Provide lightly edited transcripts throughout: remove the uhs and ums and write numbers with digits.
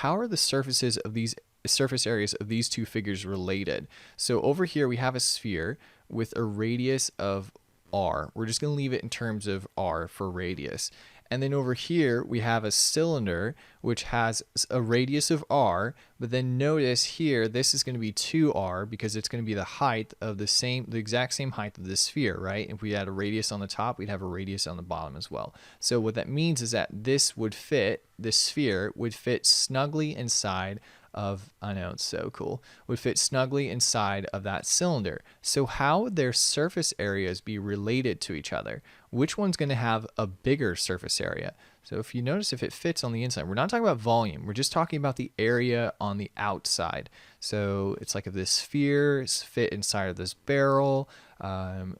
how are the surface areas of these two figures related? So over here we have a sphere with a radius of r. We're just going to leave it in terms of r for radius. And then over here we have a cylinder which has a radius of r, but then notice here this is going to be 2r because it's going to be the height of the exact same height of the sphere, right? If we had a radius on the top, we'd have a radius on the bottom as well. So what that means is that this sphere would fit snugly inside of, I know it's so cool, would fit snugly inside of that cylinder. So how would their surface areas be related to each other? Which one's going to have a bigger surface area? So if you notice, if it fits on the inside, we're not talking about volume, we're just talking about the area on the outside. So it's like if this sphere is fit inside of this barrel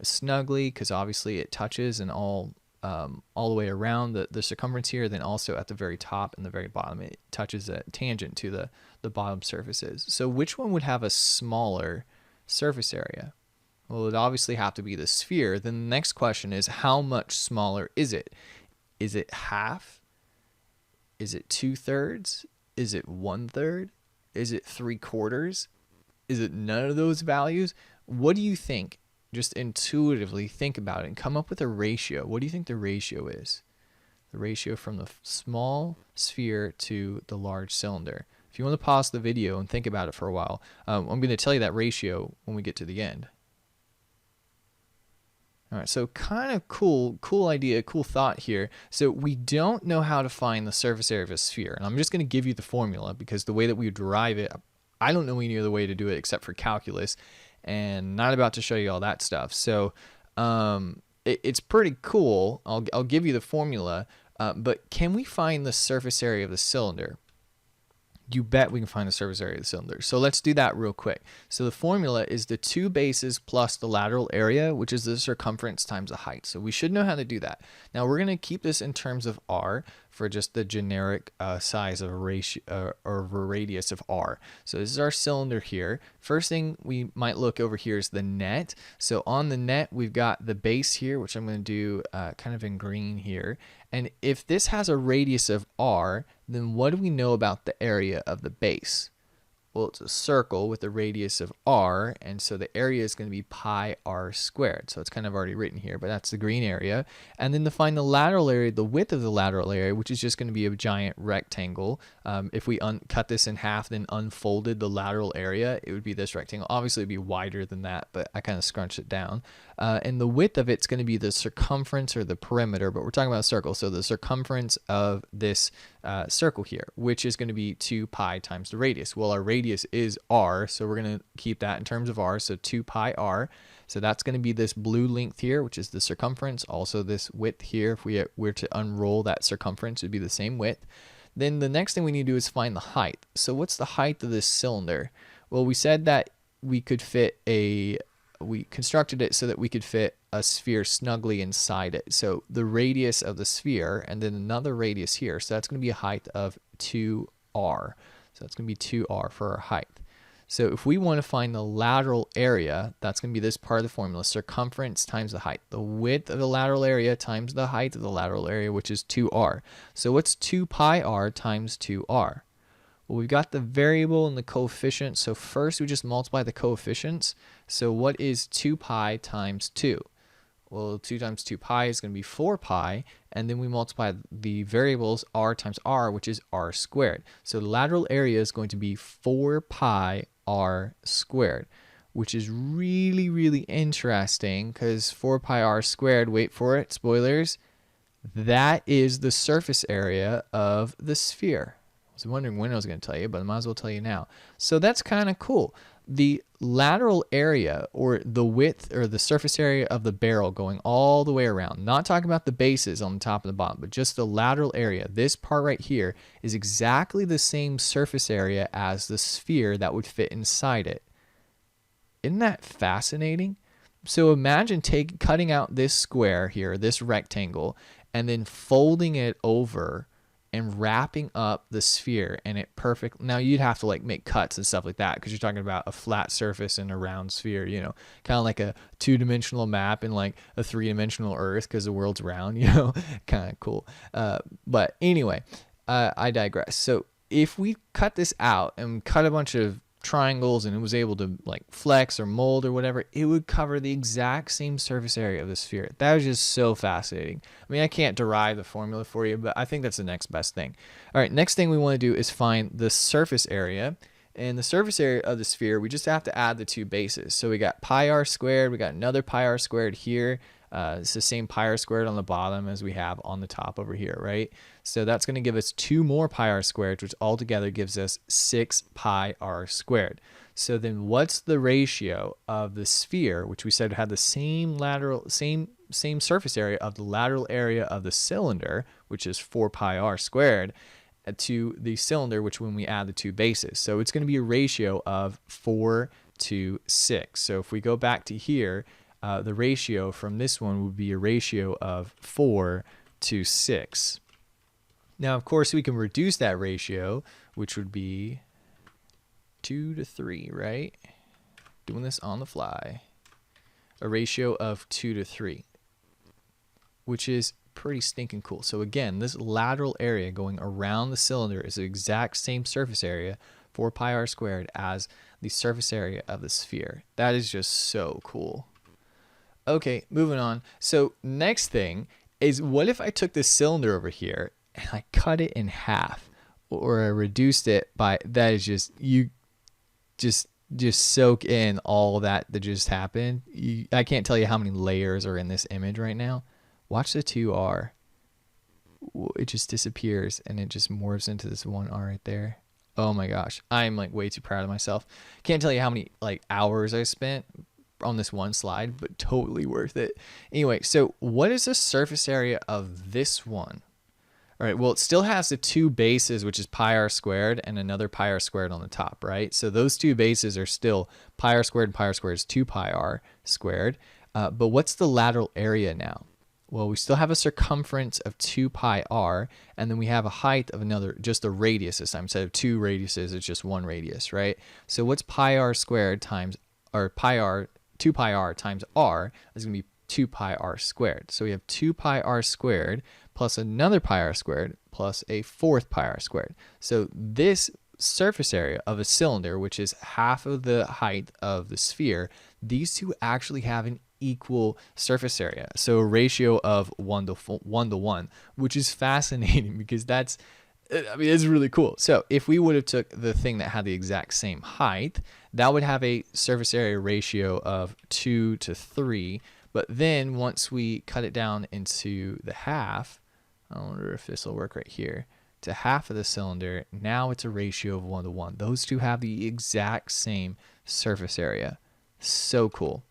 snugly, because obviously it touches and all the way around the circumference here, then also at the very top and the very bottom it touches a tangent to the bottom surfaces. So which one would have a smaller surface area? Well, it would obviously have to be the sphere. Then the next question is, how much smaller is it? Is it half? Is it 2/3? Is it 1/3? Is it 3/4? Is it none of those values? What do you think? Just intuitively think about it and come up with a ratio. What do you think the ratio is? The ratio from the small sphere to the large cylinder. If you want to pause the video and think about it for a while, I'm going to tell you that ratio when we get to the end. All right, so kind of cool idea, cool thought here. So we don't know how to find the surface area of a sphere. And I'm just going to give you the formula because the way that we derive it, I don't know any other way to do it except for calculus, and not about to show you all that stuff. So it's pretty cool. I'll give you the formula, but can we find the surface area of the cylinder? You bet we can find the surface area of the cylinder. So let's do that real quick. So the formula is the two bases plus the lateral area, which is the circumference times the height. So we should know how to do that. Now we're going to keep this in terms of r for just the generic size of a ratio or a radius of r. So this is our cylinder here. First thing we might look over here is the net. So on the net, we've got the base here, which I'm going to do kind of in green here. And if this has a radius of r, then what do we know about the area of the base? Well, it's a circle with a radius of r, and so the area is going to be pi r squared. So it's kind of already written here, but that's the green area. And then to find the lateral area, the width of the lateral area, which is just going to be a giant rectangle. If we cut this in half, then unfolded the lateral area, it would be this rectangle. Obviously, it would be wider than that, but I kind of scrunched it down. And the width of it's going to be the circumference or the perimeter, but we're talking about a circle. So the circumference of this circle here, which is going to be 2 pi times the radius. Well, our radius is r, so we're going to keep that in terms of r, so 2 pi r. So that's going to be this blue length here, which is the circumference. Also this width here, if we were to unroll that circumference, it would be the same width. Then the next thing we need to do is find the height. So what's the height of this cylinder? Well, we said that we constructed it so that we could fit a sphere snugly inside it. So the radius of the sphere and then another radius here. So that's going to be a height of 2r. So that's going to be 2r for our height. So if we want to find the lateral area, that's going to be this part of the formula, circumference times the height. The width of the lateral area times the height of the lateral area, which is 2r. So what's 2 pi r times 2r? Well, we've got the variable and the coefficient. So first we just multiply the coefficients. So what is 2 pi times 2? Well, 2 times 2 pi is going to be 4 pi, and then we multiply the variables r times r, which is r squared. So the lateral area is going to be 4 pi r squared, which is really, really interesting because 4 pi r squared, wait for it, spoilers, that is the surface area of the sphere. I was wondering when I was going to tell you, but I might as well tell you now. So that's kind of cool. The lateral area, or the width or the surface area of the barrel going all the way around, not talking about the bases on the top and the bottom, but just the lateral area, this part right here is exactly the same surface area as the sphere that would fit inside it. Isn't that fascinating? So imagine cutting out this square here, this rectangle, and then folding it over and wrapping up the sphere, and it perfect. Now you'd have to like make cuts and stuff like that because you're talking about a flat surface and a round sphere, you know, kind of like a 2-dimensional map and like a 3-dimensional Earth because the world's round, you know, kind of cool. But anyway, I digress. So if we cut this out and cut a bunch of triangles and it was able to like flex or mold or whatever, it would cover the exact same surface area of the sphere. That was just so fascinating. I mean, I can't derive the formula for you, but I think that's the next best thing. All right, next thing we want to do is find the surface area. And the surface area of the sphere, we just have to add the two bases. So we got pi r squared, we got another pi r squared here. It's the same pi r squared on the bottom as we have on the top over here, right? So that's going to give us 2 more pi r squared, which altogether gives us 6 pi r squared. So then what's the ratio of the sphere, which we said had the same surface area of the lateral area of the cylinder, which is 4 pi r squared, to the cylinder, which when we add the two bases. So it's going to be a ratio of 4 to 6. So if we go back to here, the ratio from this one would be a ratio of 4 to 6. Now, of course, we can reduce that ratio, which would be 2 to 3, right? Doing this on the fly. A ratio of 2 to 3, which is pretty stinking cool. So again, this lateral area going around the cylinder is the exact same surface area, 4 pi r squared, as the surface area of the sphere. That is just so cool. Okay, moving on. So next thing is, what if I took this cylinder over here and I cut it in half, or I reduced it by, that is just, you just soak in all that just happened. I can't tell you how many layers are in this image right now. Watch the 2R. It just disappears and it just morphs into this 1R right there. Oh my gosh. I'm like way too proud of myself. Can't tell you how many like hours I spent on this one slide, but totally worth it. Anyway, so what is the surface area of this one? All right, well, it still has the two bases, which is pi r squared and another pi r squared on the top, right? So those two bases are still pi r squared, and pi r squared is 2 pi r squared. But what's the lateral area now? Well, we still have a circumference of 2 pi r, and then we have a height of another, just a radius this time. Instead of 2 radiuses, it's just 1 radius, right? So what's pi r squared times, or 2 pi r times r is going to be 2 pi r squared. So we have 2 pi r squared plus another pi r squared plus a fourth pi r squared. So this surface area of a cylinder, which is half of the height of the sphere, these two actually have an equal surface area. So a ratio of 1 to 1, which is fascinating because that's, I mean, it's really cool. So if we would have took the thing that had the exact same height, that would have a surface area ratio of 2 to 3. But then once we cut it down into the half, I wonder if this will work right here, to half of the cylinder, now it's a ratio of 1 to 1. Those two have the exact same surface area. So cool.